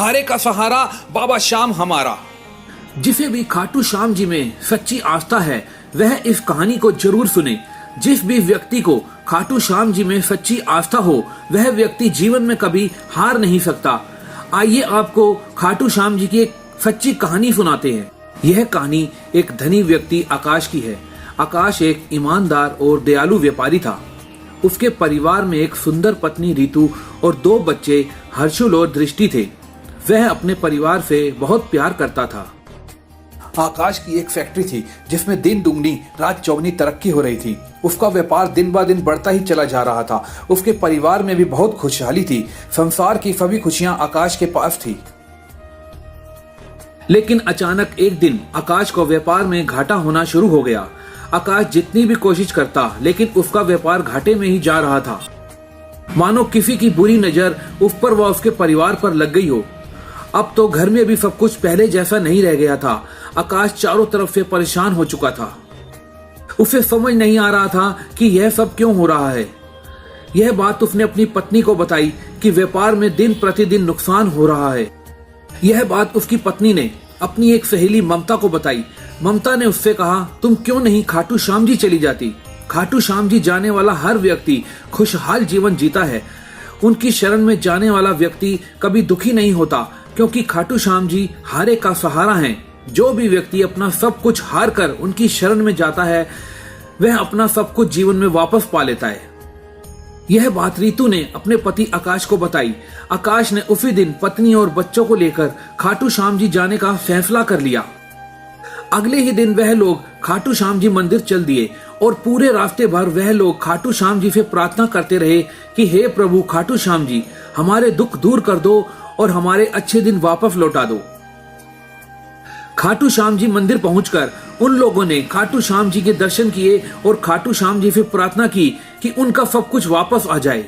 हारे का सहारा बाबा श्याम हमारा। जिसे भी खाटू श्याम जी में सच्ची आस्था है वह इस कहानी को जरूर सुने। जिस भी व्यक्ति को खाटू श्याम जी में सच्ची आस्था हो वह व्यक्ति जीवन में कभी हार नहीं सकता। आइए आपको खाटू श्याम जी की एक सच्ची कहानी सुनाते हैं। यह कहानी एक धनी व्यक्ति आकाश की है। आकाश एक ईमानदार और दयालु व्यापारी था। उसके परिवार में एक सुंदर पत्नी रीतू और 2 बच्चे हर्षुल और दृष्टि थे। वह अपने परिवार से बहुत प्यार करता था। आकाश की एक फैक्ट्री थी जिसमें दिन दुगनी रात चौगनी तरक्की हो रही थी। उसका व्यापार दिन ब दिन बढ़ता ही चला जा रहा था। उसके परिवार में भी बहुत खुशहाली थी। संसार की सभी खुशियां आकाश के पास थी। लेकिन अचानक एक दिन आकाश को व्यापार में घाटा होना शुरू हो गया। आकाश जितनी भी कोशिश करता लेकिन उसका व्यापार घाटे में ही जा रहा था। मानो किसी की बुरी नजर उस पर व उसके परिवार पर लग गई हो। अब तो घर में भी सब कुछ पहले जैसा नहीं रह गया था। आकाश चारों तरफ से परेशान हो चुका था। उसे समझ नहीं आ रहा था कि यह सब क्यों हो रहा है। यह बात उसने अपनी पत्नी को बताई कि व्यापार में दिन प्रतिदिन नुकसान हो रहा है। यह बात उसकी पत्नी ने अपनी एक सहेली ममता को बताई। ममता ने उससे कहा, तुम क्यों नहीं खाटू श्याम जी चली जाती। खाटू श्याम जी जाने वाला हर व्यक्ति खुशहाल जीवन जीता है। उनकी शरण में जाने वाला व्यक्ति कभी दुखी नहीं होता, क्योंकि खाटू श्याम जी हारे का सहारा हैं। जो भी व्यक्ति अपना सब कुछ हार कर उनकी शरण में जाता है वह अपना सब कुछ जीवन में वापस पा लेता है। यह बात रीतू ने अपने पति आकाश को बताई। आकाश ने उसी दिन पत्नी और बच्चों को लेकर खाटू श्याम जी जाने का फैसला कर लिया। अगले ही दिन वह लोग खाटू श्याम जी मंदिर चल दिए और पूरे रास्ते भर वह लोग खाटू श्याम जी से प्रार्थना करते रहे कि हे प्रभु खाटू श्याम जी, हमारे दुख दूर कर दो और हमारे अच्छे दिन वापस लौटा दो। खाटू श्याम जी मंदिर पहुंचकर उन लोगों ने खाटू श्याम जी के दर्शन किए और खाटू श्याम जी से प्रार्थना की कि उनका सब कुछ वापस आ जाए।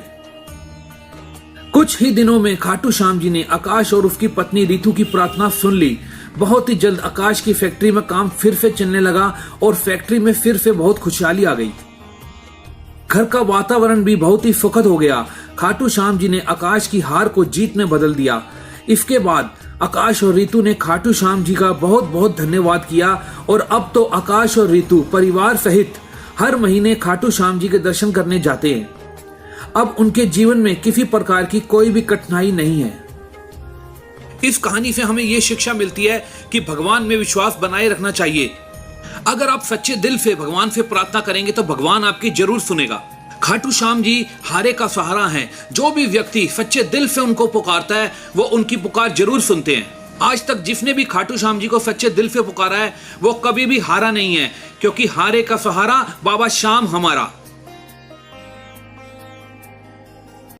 कुछ ही दिनों में खाटू श्याम जी ने आकाश और उसकी पत्नी रीतू की प्रार्थना सुन ली। बहुत ही जल्द आकाश की फैक्ट्री में काम फिर से चलने लगा और फैक्ट्री में फिर से बहुत खुशहाली आ गई। घर का वातावरण भी बहुत ही सुखद हो गया। खाटू श्याम जी ने आकाश की हार को जीत में बदल दिया। इसके बाद आकाश और रीतू ने खाटू श्याम जी का बहुत बहुत धन्यवाद किया और अब तो आकाश और रीतू परिवार सहित हर महीने खाटू श्याम जी के दर्शन करने जाते हैं। अब उनके जीवन में किसी प्रकार की कोई भी कठिनाई नहीं है। इस कहानी से हमें यह शिक्षा मिलती है कि भगवान में विश्वास बनाए रखना चाहिए। अगर आप सच्चे दिल से भगवान से प्रार्थना करेंगे तो भगवान आपकी जरूर सुनेगा। खाटू श्याम जी हारे का सहारा हैं। जो भी व्यक्ति सच्चे दिल से उनको पुकारता है वो उनकी पुकार जरूर सुनते हैं। आज तक जिसने भी खाटू श्याम जी को सच्चे दिल से पुकारा है वो कभी भी हारा नहीं है, क्योंकि हारे का सहारा बाबा श्याम हमारा।